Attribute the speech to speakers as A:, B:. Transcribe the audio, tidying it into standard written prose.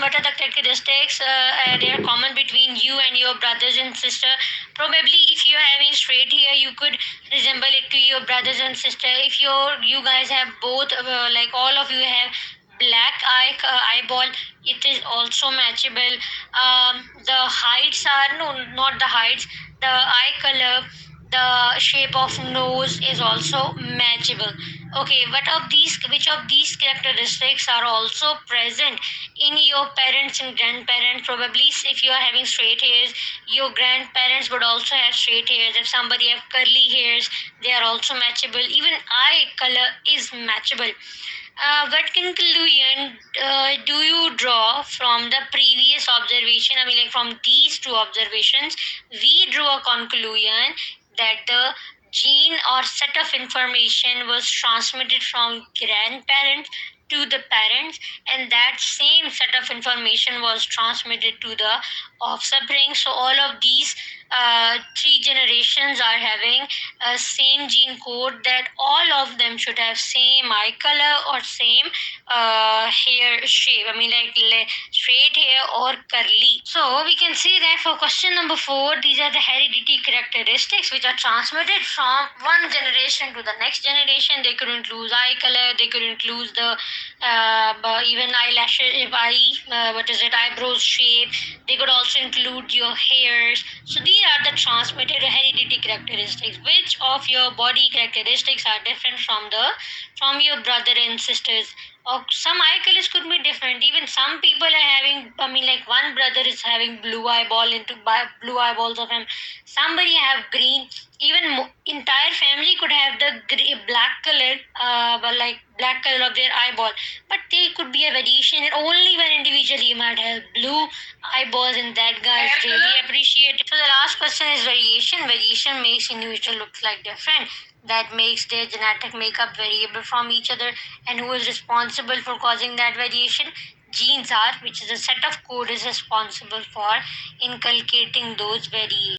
A: what are the characteristics they are common between you and your brothers and sister. Probably if you're having straight hair, you could resemble it to your brothers and sister. If you guys have both, like all of you have black eyeball, it is also matchable. The heights are, no, not the heights, the eye color, the shape of nose is also matchable. Okay, which of these characteristics are also present in your parents and grandparents? Probably if you are having straight hairs, your grandparents would also have straight hairs. If somebody have curly hairs, they are also matchable. Even eye color is matchable. What conclusion do you draw from the previous observation? I mean, like from these two observations, we drew a conclusion that the gene or set of information was transmitted from grandparents to the parents, and that same set of information was transmitted to the offspring. So all of these three generations are having a same gene code, that all of them should have same eye color or same hair shape. I mean, like straight hair or curly. So we can see that for question number 4, these are the heredity characteristics which are transmitted from one generation to the next generation. They could include eye color, they could include the even eyelashes, eyebrows shape. They could also include your hairs. So these are the transmitted heredity characteristics. Which of your body characteristics are different from your brother and sisters? Or some eye colors could be different. Even some people are having, I mean, like one brother is having blue eyeball into blue eyeballs of him. Somebody have green. Even entire family could have the black color, like black color of their eyeball. But there could be a variation. And only one individual you might have blue eyeballs, and that guy is really appreciated. So the last question is variation. Variation makes individual look like different. That makes their genetic makeup variable from each other. And who is responsible for causing that variation? Genes are, which is a set of code, is responsible for inculcating those variations.